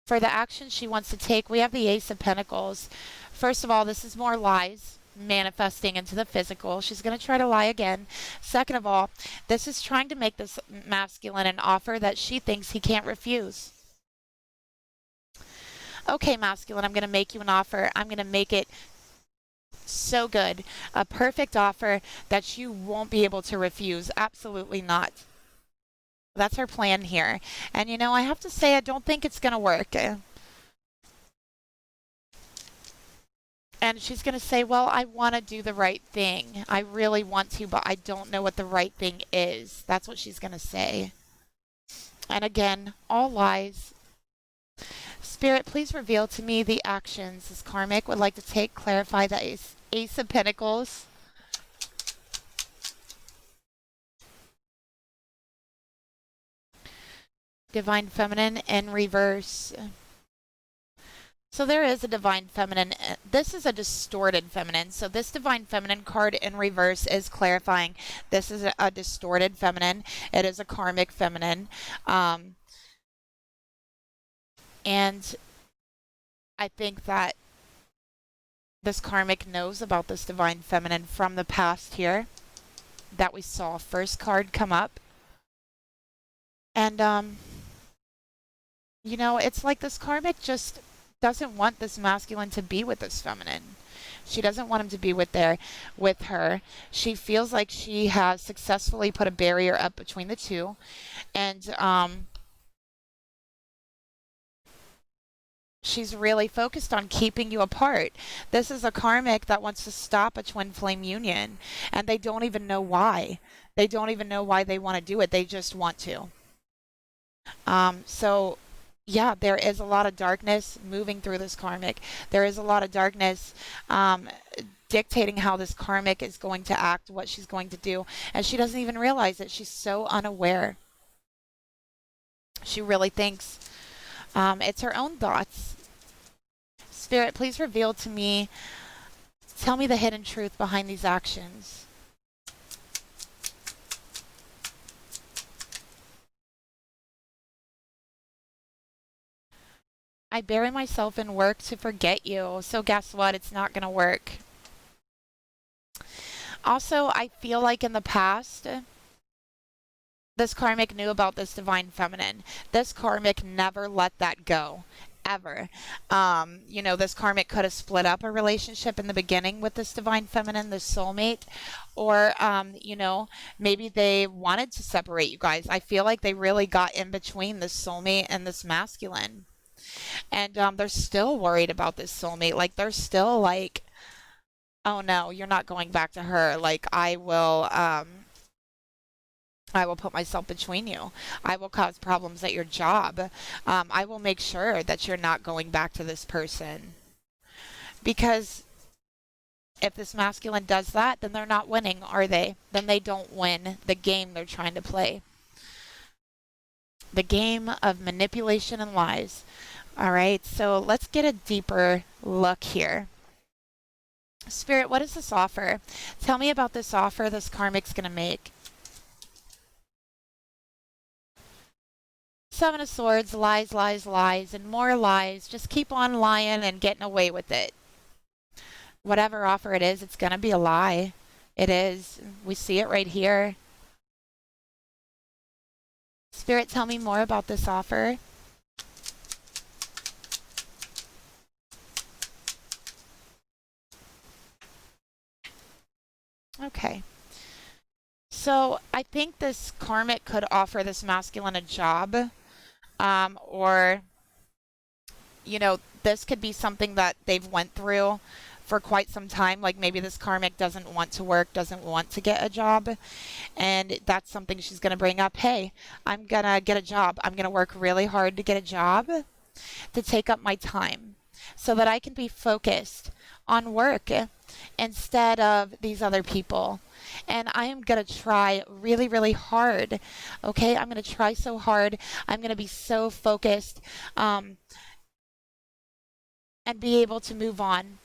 For the action she wants to take, we have the Ace of Pentacles. First of all, this is more lies manifesting into the physical. She's going to try to lie again. Second of all, this is trying to make this masculine an offer that she thinks he can't refuse. Okay, masculine, I'm going to make you an offer. I'm going to make it so good. A perfect offer that you won't be able to refuse. Absolutely not. That's her plan here. And I have to say, I don't think it's going to work. And she's going to say, well, I want to do the right thing. I really want to, but I don't know what the right thing is. That's what she's going to say. And again, all lies. Spirit, please reveal to me the actions this karmic would like to take. Clarify the Ace of Pentacles. Divine Feminine in reverse. So there is a Divine Feminine. This is a distorted feminine. So this Divine Feminine card in reverse is clarifying. This is a distorted feminine. It is a karmic feminine. And I think that this karmic knows about this divine feminine from the past here that we saw first card come up. And, you know, it's like this karmic just doesn't want this masculine to be with this feminine. She doesn't want him to be with her. She feels like she has successfully put a barrier up between the two. And, she's really focused on keeping you apart. This is a karmic that wants to stop a twin flame union, and they don't even know why. They don't even know why they want to do it. They just want to. So, yeah, there is a lot of darkness moving through this karmic. There is a lot of darkness dictating how this karmic is going to act, what she's going to do, and she doesn't even realize it. She's so unaware. She really thinks it's her own thoughts. Spirit, please reveal to me, tell me the hidden truth behind these actions. I bury myself in work to forget you, so guess what? It's not going to work. Also, I feel like in the past, this karmic knew about this divine feminine. This karmic never let that go. Ever. You know, this karmic could have split up a relationship in the beginning with this divine feminine, this soulmate, or, you know, maybe they wanted to separate you guys. I feel like they really got in between this soulmate and this masculine. And they're still worried about this soulmate. Like, they're still like, oh no, you're not going back to her. Like, I will put myself between you. I will cause problems at your job. I will make sure that you're not going back to this person. Because if this masculine does that, then they're not winning, are they? Then they don't win the game they're trying to play. The game of manipulation and lies. All right, so let's get a deeper look here. Spirit, what is this offer? Tell me about this offer this karmic's going to make. Seven of Swords, lies, lies, lies, and more lies. Just keep on lying and getting away with it. Whatever offer it is, it's going to be a lie. It is. We see it right here. Spirit, tell me more about this offer. Okay. So I think this karmic could offer this masculine a job. Or, you know, this could be something that they've went through for quite some time. Like maybe this karmic doesn't want to work, doesn't want to get a job. And that's something she's going to bring up. Hey, I'm going to get a job. I'm going to work really hard to get a job to take up my time so that I can be focused on work instead of these other people. And I am going to try really, really hard. Okay? I'm going to try so hard. I'm going to be so focused and be able to move on.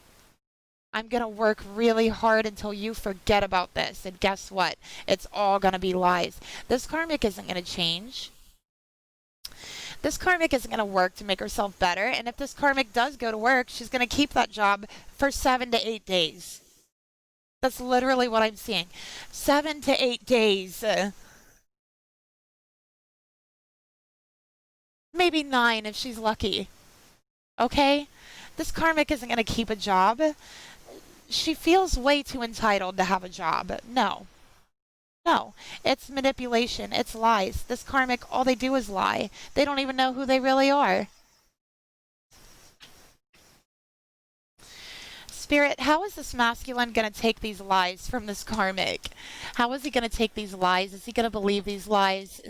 I'm going to work really hard until you forget about this. And guess what? It's all going to be lies. This karmic isn't going to change. This karmic isn't going to work to make herself better. And if this karmic does go to work, she's going to keep that job for 7 to 8 days. That's literally what I'm seeing. 7 to 8 days. Maybe 9 if she's lucky. Okay? This karmic isn't going to keep a job. She feels way too entitled to have a job. No. No. It's manipulation. It's lies. This karmic, all they do is lie. They don't even know who they really are. Spirit, how is this masculine going to take these lies from this karmic? How is he going to take these lies? Is he going to believe these lies?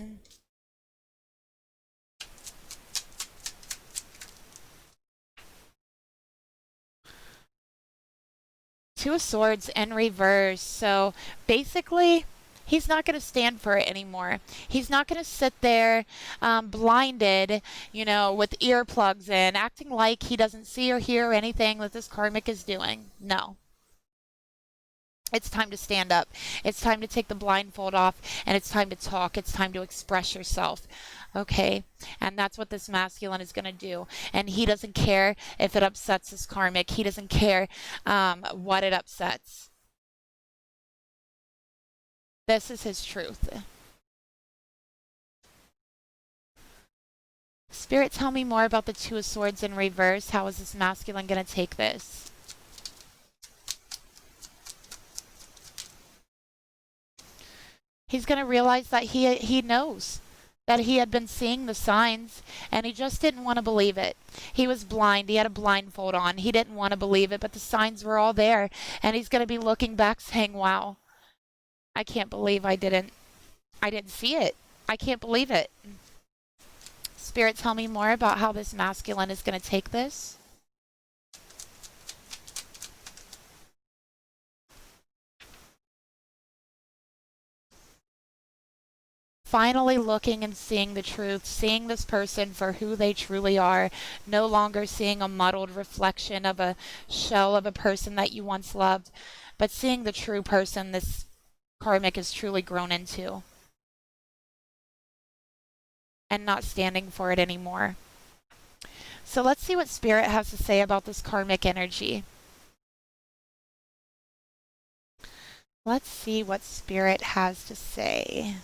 Two of Swords in reverse. So basically, he's not going to stand for it anymore. He's not going to sit there blinded, you know, with earplugs in, acting like he doesn't see or hear anything that this karmic is doing. No. It's time to stand up. It's time to take the blindfold off, and it's time to talk. It's time to express yourself. Okay? And that's what this masculine is going to do. And he doesn't care if it upsets his karmic. He doesn't care what it upsets. This is his truth. Spirit, tell me more about the Two of Swords in reverse. How is this masculine going to take this? He's going to realize that he knows that he had been seeing the signs, and he just didn't want to believe it. He was blind. He had a blindfold on. He didn't want to believe it, but the signs were all there, and he's going to be looking back saying, wow, I can't believe I didn't see it. I can't believe it. Spirit, tell me more about how this masculine is going to take this. Finally looking and seeing the truth, seeing this person for who they truly are, no longer seeing a muddled reflection of a shell of a person that you once loved, but seeing the true person this karmic is truly grown into, and not standing for it anymore. So let's see what Spirit has to say about this karmic energy. Let's see what Spirit has to say.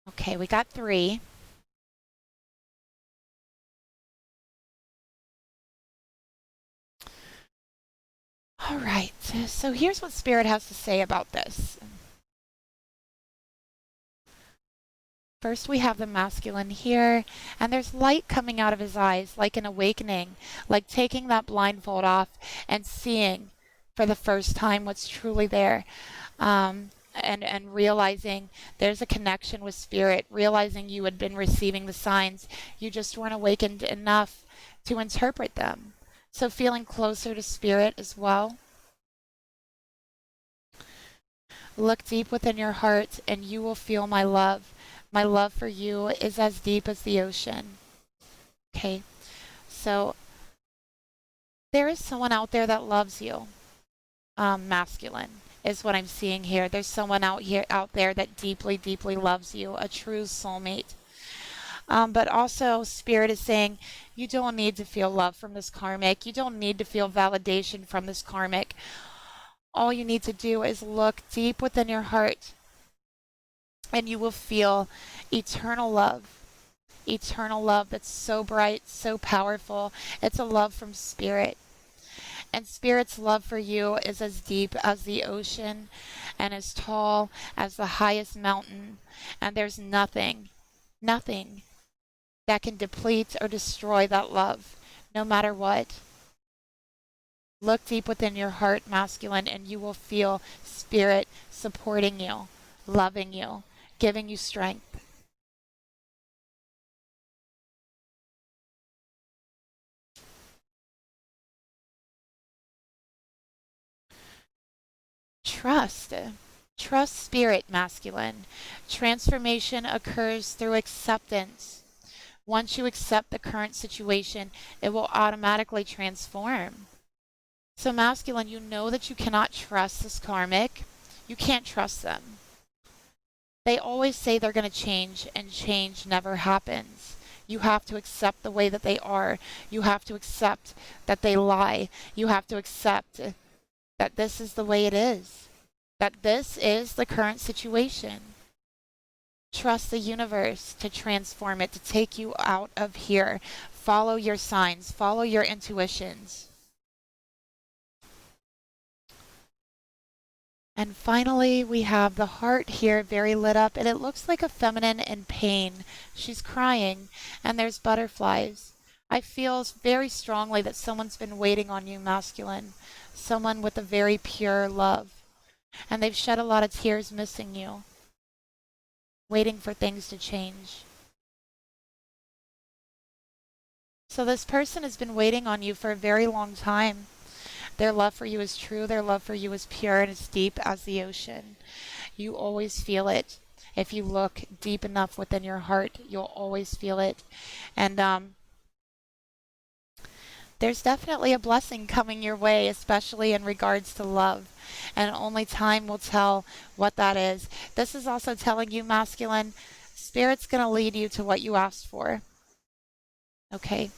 Okay, we got 3. All right, so here's what Spirit has to say about this. First, we have the masculine here, and there's light coming out of his eyes, like an awakening, like taking that blindfold off and seeing for the first time what's truly there. And realizing there's a connection with Spirit, realizing you had been receiving the signs, you just weren't awakened enough to interpret them. So feeling closer to Spirit as well. Look deep within your heart and you will feel my love. My love for you is as deep as the ocean. Okay, so there is someone out there that loves you. Masculine is what I'm seeing here. There's someone out there that deeply, deeply loves you, a true soulmate. But also, Spirit is saying you don't need to feel love from this karmic. You don't need to feel validation from this karmic. All you need to do is look deep within your heart, and you will feel eternal love. Eternal love that's so bright, so powerful. It's a love from Spirit. And Spirit's love for you is as deep as the ocean and as tall as the highest mountain. And there's nothing that can deplete or destroy that love, no matter what. Look deep within your heart, masculine, and you will feel Spirit supporting you, loving you, giving you strength. Trust. Trust Spirit, masculine. Transformation occurs through acceptance. Once you accept the current situation, it will automatically transform. So masculine, you know that you cannot trust this karmic. You can't trust them. They always say they're going to change, and change never happens. You have to accept the way that they are. You have to accept that they lie. You have to accept that this is the way it is. That this is the current situation. Trust the universe to transform it, to take you out of here. Follow your signs. Follow your intuitions. And finally, we have the heart here very lit up, and it looks like a feminine in pain. She's crying, and there's butterflies. I feel very strongly that someone's been waiting on you, masculine. Someone with a very pure love. And they've shed a lot of tears missing you, waiting for things to change. So this person has been waiting on you for a very long time. Their love for you is true. Their love for you is pure and as deep as the ocean. You always feel it. If you look deep enough within your heart, you'll always feel it. And there's definitely a blessing coming your way, especially in regards to love. And only time will tell what that is. This is also telling you, masculine, Spirit's going to lead you to what you asked for. Okay?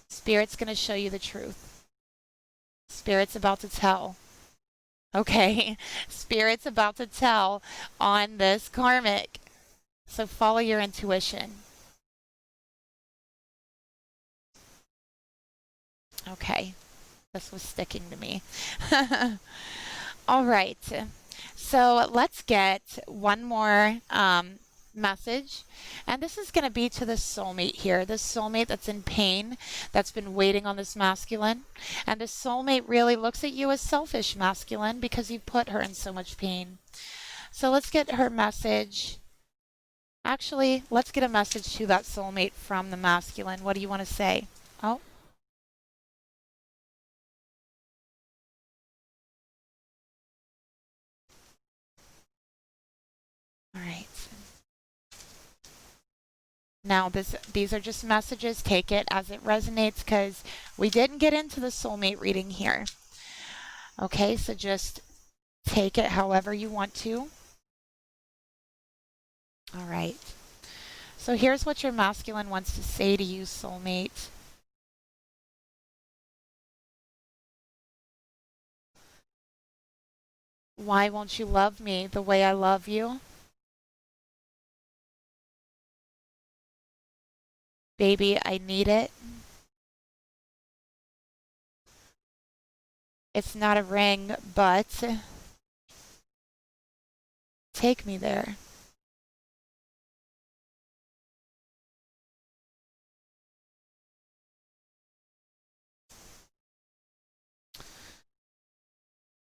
Spirit's going to show you the truth. Spirit's about to tell. Okay? Spirit's about to tell on this karmic. So follow your intuition. Okay. This was sticking to me. All right. So let's get one more message. And this is going to be to the soulmate here. This soulmate that's in pain, that's been waiting on this masculine. And this soulmate really looks at you as selfish, masculine, because you put her in so much pain. So let's get her message. Actually, let's get a message to that soulmate from the masculine. What do you want to say? Oh. All right. Now, these are just messages. Take it as it resonates because we didn't get into the soulmate reading here. Okay, so just take it however you want to. All right. So here's what your masculine wants to say to you, soulmate. Why won't you love me the way I love you? Baby, I need it. It's not a ring, but take me there.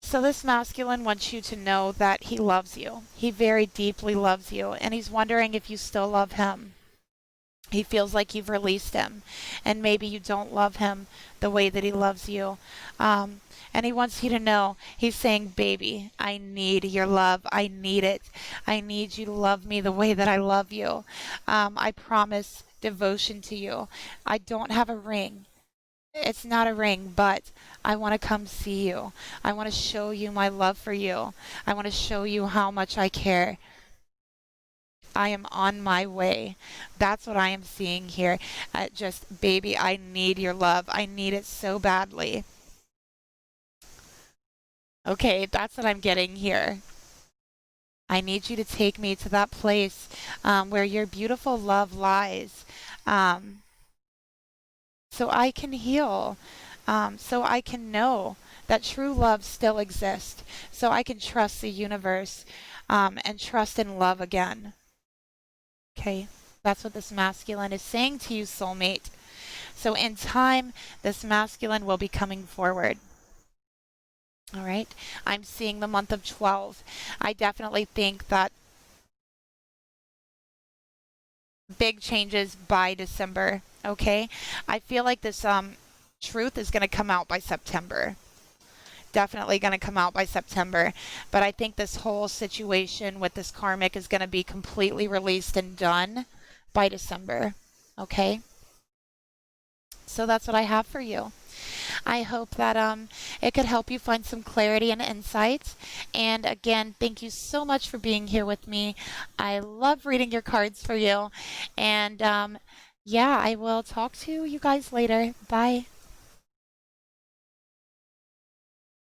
So this masculine wants you to know that he loves you. He very deeply loves you, and he's wondering if you still love him. He feels like you've released him, and maybe you don't love him the way that he loves you. And he wants you to know, he's saying, baby, I need your love. I need it. I need you to love me the way that I love you. I promise devotion to you. I don't have a ring. It's not a ring, but I want to come see you. I want to show you my love for you. I want to show you how much I care. I am on my way. That's what I am seeing here. Just, baby, I need your love. I need it so badly. Okay, that's what I'm getting here. I need you to take me to that place where your beautiful love lies. So I can heal. So I can know that true love still exists. So I can trust the universe and trust in love again. Okay, that's what this masculine is saying to you, soulmate. So in time, this masculine will be coming forward. All right, I'm seeing the month of 12. I definitely think that big changes by December. Okay, I feel like this truth is going to come out by September. Definitely going to come out by September. But I think this whole situation with this karmic is going to be completely released and done by December. Okay? So that's what I have for you. I hope that it could help you find some clarity and insights. And again, thank you so much for being here with me. I love reading your cards for you. And yeah, I will talk to you guys later. Bye.